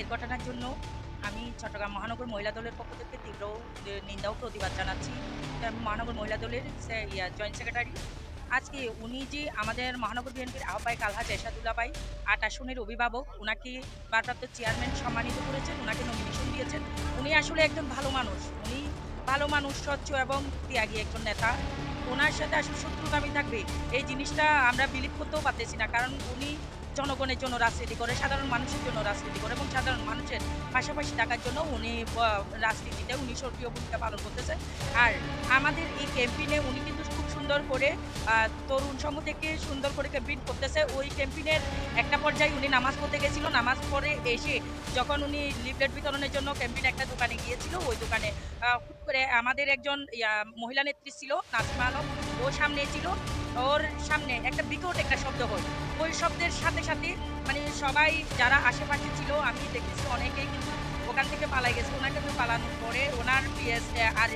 আজকের ঘটনার জন্য আমি চট্টগ্রাম মহানগর মহিলা দলের পক্ষ থেকে তীব্র নিন্দা ও প্রতিবাদ জানাচ্ছি। মহানগর মহিলা দলের জয়েন্ট সেক্রেটারি আজকে উনি যে আমাদের মহানগর বিএনপির আহ্বায়ক আলহাজ এরশাদুল্লাহ ভাই ৮ আসনের অভিভাবক, উনাকে ভারপ্রাপ্ত চেয়ারম্যান সম্মানিত করেছেন, উনাকে নমিনেশন দিয়েছেন। উনি আসলে একজন ভালো মানুষ, উনি ভালো মানুষ, স্বচ্ছ এবং ত্যাগী একজন নেতা। ওনার সাথে আসলে শত্রুতামি থাকবে এই জিনিসটা আমরা বিলিভ করতেও পারতেছি না, কারণ উনি জনগণের জন্য রাজনীতি করে, সাধারণ মানুষের জন্য রাজনীতি করে এবং সাধারণ মানুষের পাশাপাশি থাকার জন্য উনি রাজনীতিতে উনি সক্রিয় ভূমিকা পালন করতেছে। আর আমাদের এই ক্যাম্পেইনে উনি কিন্তু খুব সুন্দর করে তরুণ সংঘ থেকে সুন্দর করে ক্যাম্পেইন করতেছে। ওই ক্যাম্পেইনের একটা পর্যায়ে উনি নামাজ পড়তে গেছিল, নামাজ পড়ে এসে যখন উনি লিফলেট বিতরণের জন্য ক্যাম্পেইন একটা দোকানে গিয়েছিল, ওই দোকানে হুট করে আমাদের একজন মহিলা নেত্রী ছিল নাসিমা আলম, ও সামনে ছিল, ওর সামনে একটা বিকট একটা শব্দ হয়। ওই শব্দের সাথে সাথে মানে সবাই যারা আশেপাশে ছিল, আমি দেখেছি অনেকেই কিন্তু ওখান থেকে পালাই গেছে। ওনাকে পালানোর পরে ওনার আর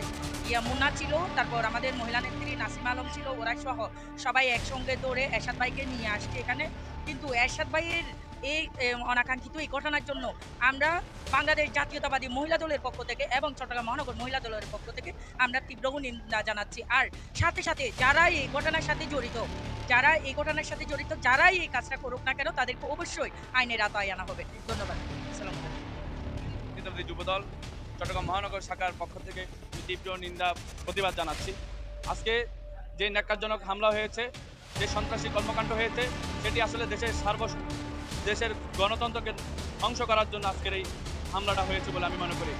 মুন্না ছিল, তারপর আমাদের মহিলা নেত্রী নাসিমা আলম ছিল, ওরা সহ সবাই একসঙ্গে দৌড়ে এরশাদ ভাইকে নিয়ে আসছে এখানে। কিন্তু এরশাদ ভাইয়ের এই অনাকাঙ্ক্ষিত এই ঘটনার জন্য আমরা বাংলাদেশ জাতীয়তাবাদী মহিলা দলের পক্ষ থেকে এবং চট্টগ্রাম মহানগর মহিলা দলের পক্ষ থেকে আমরা তীব্র নিন্দা জানাচ্ছি। আর সাথে সাথে যারা এই ঘটনার সাথে জড়িত, যারাই এই কাজটা করুক না কেন, তাদেরকে অবশ্যই আইনের আওতায় আনা হবে। ধন্যবাদ। যুবদল চট্টগ্রাম মহানগর শাখার পক্ষ থেকে তীব্র নিন্দা প্রতিবাদ জানাচ্ছি। আজকে যে ন্যাক্কারজনক হামলা হয়েছে, যে সন্ত্রাসী কর্মকাণ্ড হয়েছে, সেটি আসলে দেশের গণতন্ত্রকে ধ্বংস করার জন্য আজকের এই হামলাটা হয়েছে বলে আমি মনে করি।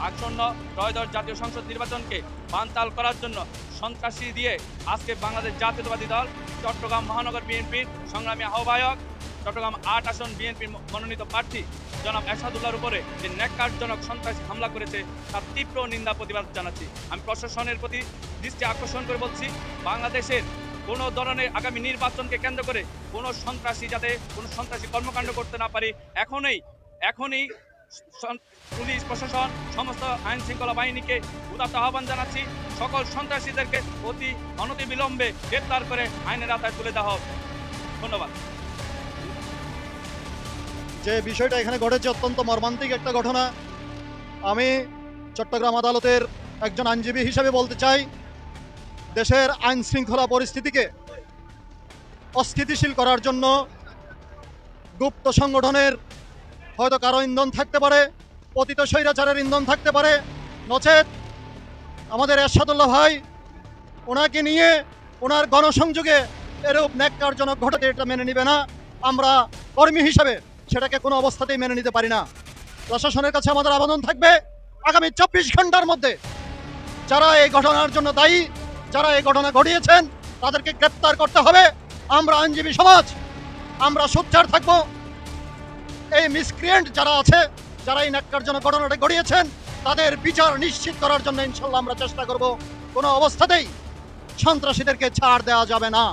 আসন্ন ত্রয়োদশ জাতীয় সংসদ নির্বাচনকে বানচাল করার জন্য সন্ত্রাসী দিয়ে আজকে বাংলাদেশ জাতীয়তাবাদী দল চট্টগ্রাম মহানগর বিএনপির সংগ্রামী আহ্বায়ক, চট্টগ্রাম ৮ আসন বিএনপির মনোনীত প্রার্থী জনাব এরশাদুল্লাহর উপরে যে ন্যাক্কারজনক সন্ত্রাসী হামলা করেছে তার তীব্র নিন্দা প্রতিবাদ জানাচ্ছি। আমি প্রশাসনের প্রতি দৃষ্টি আকর্ষণ করে বলছি, বাংলাদেশের কোনো ধরনের আগামী নির্বাচনকে কেন্দ্র করে কোনো সন্ত্রাসী যাতে কোনো সন্ত্রাসী কর্মকাণ্ড করতে না পারে, এখনই পুলিশ প্রশাসন সমস্ত আইন শৃঙ্খলা বাহিনীকে উদাত্ত আহ্বান জানাচ্ছি, সকল সন্ত্রাসীদেরকে অনতিবিলম্বে গ্রেপ্তার করে আইনের আওতায় তুলে দেওয়া হোক। ধন্যবাদ। যে বিষয়টা এখানে ঘটেছে অত্যন্ত মর্মান্তিক একটা ঘটনা। আমি চট্টগ্রাম আদালতের একজন আইনজীবী হিসেবে বলতে চাই, দেশের আইন শৃঙ্খলা পরিস্থিতিকে অস্থিতিশীল করার জন্য গুপ্ত সংগঠনের হয়তো কারো ইন্ধন থাকতে পারে, পতিত স্বৈরাচারের ইন্ধন থাকতে পারে, নচেত আমাদের এরশাদুল্লাহ ভাই ওনাকে নিয়ে ওনার গণসংযোগে এরূপ ন্যাক্কারজনক ঘটাতে এটা মেনে নিবে না। আমরা কর্মী হিসাবে সেটাকে কোনো অবস্থাতেই মেনে নিতে পারি না। প্রশাসনের কাছে আমাদের আবেদন থাকবে, আগামী ২৪ ঘন্টার মধ্যে যারা এই ঘটনার জন্য দায়ী, যারা এই ঘটনা ঘটিয়েছেন, তাদেরকে গ্রেপ্তার করতে হবে। আমরা আইনজীবী সমাজ আমরা সোচ্চার থাকবো। এই মিসক্রিয়েন্ট যারা আছে, যারা এই ন্যাক্কারজনক ঘটনাটা ঘটিয়েছেন, তাদের বিচার নিশ্চিত করার জন্য ইনশাল্লাহ আমরা চেষ্টা করব। কোনো অবস্থাতেই সন্ত্রাসীদেরকে ছাড় দেওয়া যাবে না।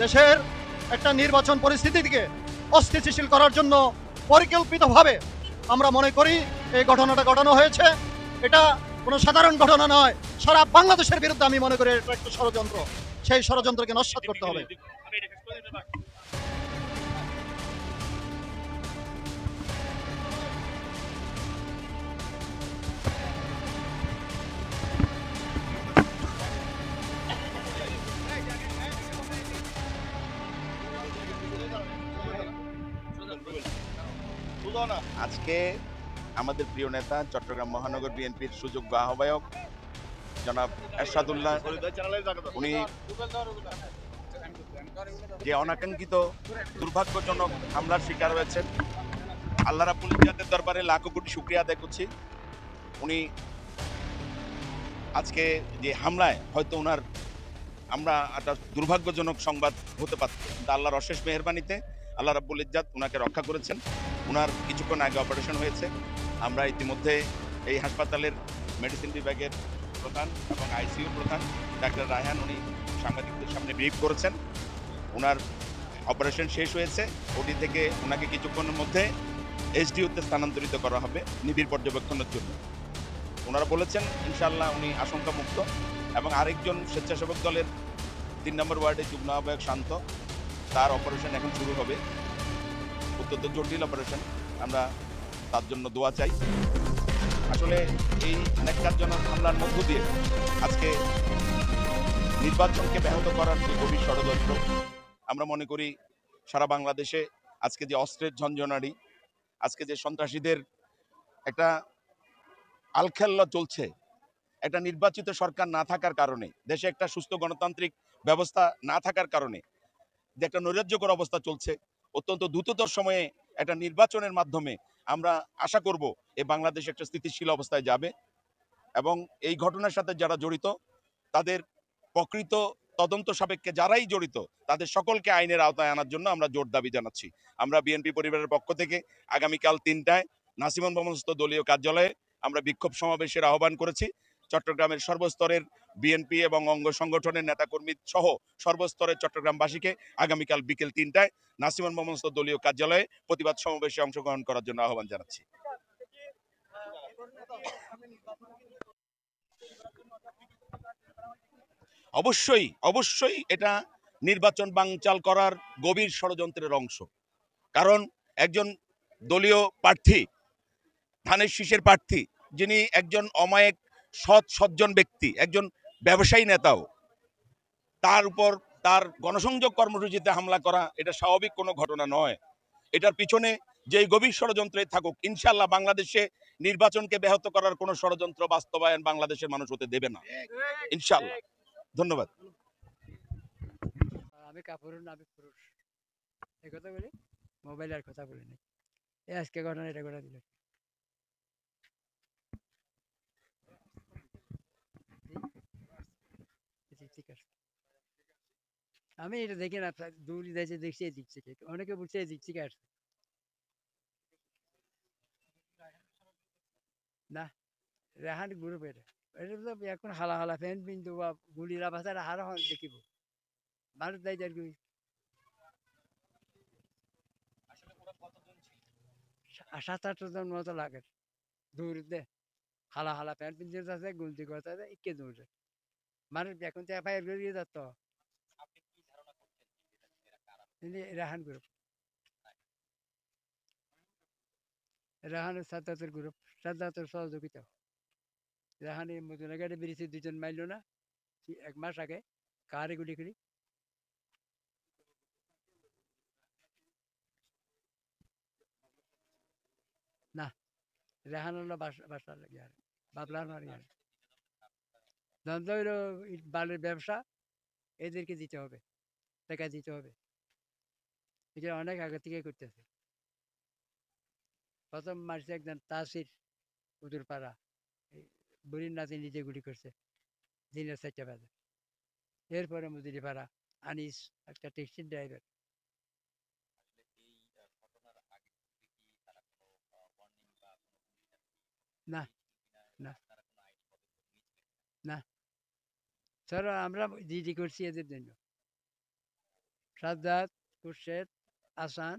দেশের একটা নির্বাচন পরিস্থিতিকে অস্থিতিশীল করার জন্য পরিকল্পিতভাবে আমরা মনে করি এই ঘটনাটা ঘটানো হয়েছে। এটা কোনো সাধারণ ঘটনা নয়, সারা বাংলাদেশের বিরুদ্ধে আমি মনে করি এটা একটা ষড়যন্ত্র। সেই ষড়যন্ত্রকে নস্যাৎ করতে হবে। আজকে আমাদের প্রিয় নেতা চট্টগ্রাম মহানগর বিএনপির সুযোগ্য আহ্বায়ক জনাব এরশাদুল্লাহ, উনি যে অনাকাঙ্ক্ষিত দুর্ভাগ্যজনক হামলার শিকার হয়েছেন, আল্লাহ রাব্বুল ইজ্জাতের দরবারে লাখো কোটি শুকরিয়া আদায় করছি। উনি আজকে যে হামলায় হয়তো আমরা একটা দুর্ভাগ্যজনক সংবাদ হতে পারত, কিন্তু আল্লাহর অশেষ মেহেরবানিতে আল্লাহ রাব্বুল ইজ্জাত ওনাকে রক্ষা করেছেন। ওনার কিছুক্ষণ আগে অপারেশন হয়েছে। আমরা ইতিমধ্যে এই হাসপাতালের মেডিসিন বিভাগের প্রধান এবং আইসিইউ প্রধান ডাক্তার রায়হান, উনি সাংবাদিকদের সামনে ব্রিফ করেছেন। ওনার অপারেশন শেষ হয়েছে। ওটি থেকে ওনাকে কিছুক্ষণের মধ্যে এসডিওতে স্থানান্তরিত করা হবে নিবিড় পর্যবেক্ষণের জন্য। ওনারা বলেছেন ইনশাআল্লাহ উনি আশঙ্কামুক্ত। এবং আরেকজন স্বেচ্ছাসেবক দলের ৩ নম্বর ওয়ার্ডের যুগ্ম আহ্বায়ক শান্ত, তার অপারেশন এখন শুরু হবে, অত্যন্ত জটিল অপারেশন। আমরা তার জন্য দোয়া চাই। আসলে এই ন্যাক্কারজনক হামলার মধ্য দিয়ে আজকে নির্বাচনকে ব্যাহত করার যে গভীর ষড়যন্ত্র, আমরা মনে করি সারা বাংলাদেশে আজকে যে অস্ত্রের ঝঞ্ঝনানি, আজকে যে সন্ত্রাসীদের একটা আলখেল্লা চলছে, একটা নির্বাচিত সরকার না থাকার কারণে, দেশে একটা সুস্থ গণতান্ত্রিক ব্যবস্থা না থাকার কারণে যে একটা নৈরাজ্যকর অবস্থা চলছে, অত্যন্ত দ্রুততর সময়ে একটা নির্বাচনের মাধ্যমে আমরা আশা করব এই বাংলাদেশ একটা স্থিতিশীল অবস্থায় যাবে এবং এই ঘটনার সাথে যারা জড়িত তাদের প্রকৃত তদন্ত সাপেক্ষে যারাই জড়িত তাদের সকলকে আইনের আওতায় আনার জন্য আমরা জোর দাবি জানাচ্ছি। আমরা বিএনপি পরিবারের পক্ষ থেকে আগামীকাল 3টায় নাসিমন মোহাম্মদ দলীয় কার্যালয়ে আমরা বিক্ষোভ সমাবেশের আহ্বান করেছি। চট্টগ্রামের সর্বস্তরের বিএনপি এবং অঙ্গ সংগঠনের নেতাকর্মী সহ সর্বস্তরের চট্টগ্রামবাসীকে আগামীকাল বিকেল 3টায় নাসিমন মোহাম্মদ দলীয় কার্যালয়ে প্রতিবাদ সমাবেশে অংশগ্রহণ করার জন্য আহ্বান জানাচ্ছি। অবশ্যই অবশ্যই এটা নির্বাচন বানচাল করার গভীর ষড়যন্ত্রের অংশ। কারণ একজন দলীয় প্রার্থী, ধানের শীষের প্রার্থী, যিনি একজন অমায়িক সৎ সজ্জন ব্যক্তি, একজন ব্যবসায়ী নেতাও, তার উপর তার গণসংযোগ কর্মসূচিতে হামলা করা এটা স্বাভাবিক কোনো ঘটনা নয়। এটার পিছনে যেই গভীর ষড়যন্ত্রে থাকুক, ইনশাল্লাহ বাংলাদেশে নির্বাচনকে ব্যাহত করার কোনো ষড়যন্ত্র বাস্তবায়ন বাংলাদেশের মানুষ হতে দেবে না, ইনশাল্লাহ। ধন্যবাদ। আমি কাপুরুষ না, আমি পুরুষ, এই কথা বলি, মোবাইলের কথা বলি নাই। এই আজকে ঘটনা এটা ঘটা দিল। ঠিক আছে, আমি এটা দেখি না, দূর দেশে দেখছি এই দিক থেকে, অনেকে বলছে এই দিক থেকে আসছে না। রেহান গ্রুপ এটা, এটা তো এখন হালা হালা ফ্যান বিন্দু বা গুলিরা বাসার হারা দেখিব মানুষ দেয় 7-8 জন মতো লাগে দৌড়তে, হালা হালা প্যান্ট পিনতে আছে, গুলতি করতে আছে, ইকে দৌড়ে মানুষ এখন তো এফআইআর করে যাত। রেহান গ্রুপ, রেহানের সাদ্দাতের গ্রুপ, সাদ্দাতের সহযোগিতা। রেহানি মজুনাগাড়ি বেরিয়েছে, 2 জন মাইল না 1 মাস আগে, কারে গুলি করি না। রেহান হলো বাসা লাগে আর বাবলার ধন্দা হইলো বালের ব্যবসা, এদেরকে দিতে হবে, টাকা দিতে হবে, এটা অনেক আগে থেকে করতেছে। প্রথম মারছে একজন তাসির উদুরপাড়া, বুড়ির নাতি নিজে গুলি করছে দিনের 4টা বাজে। এরপরে মুদিরিপাড়া আনিস, একটা ট্যাক্সি ড্রাইভার। না না না, স্যার আমরা জিডি করছি এদের জন্য, সাজ্জাদ, খুরশেদ, আসান,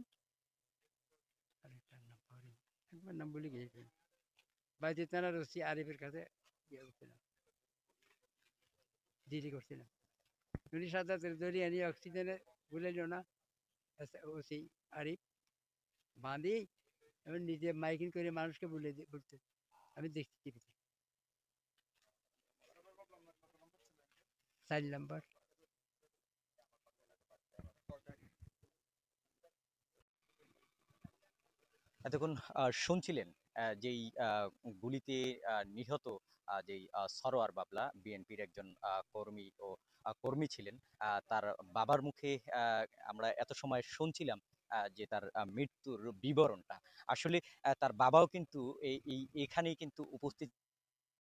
একবার নাম বলে গিয়েছি, বাইতে তারা রসি আরিফের কাছে ইয়ে করছিলাম, জিডি করছিলাম। উনি সাজ্জাদের দড়ি আনি অক্সিজেনে ভুলেল না, ওসি আরিফ বাঁধি এবার নিজে মাইকিং করে মানুষকে বলতে আমি দেখছি টিভিতে। 4 নম্বর। এতক্ষণ শুনছিলেন যেই গুলিতে নিহত যেই সরোয়ার বাবলা বিএনপির একজন কর্মী ও কর্মী ছিলেন, তার বাবার মুখে আমরা এত সময় শুনছিলাম যে তার মৃত্যুর বিবরণটা। আসলে তার বাবাও কিন্তু এখানেই কিন্তু উপস্থিত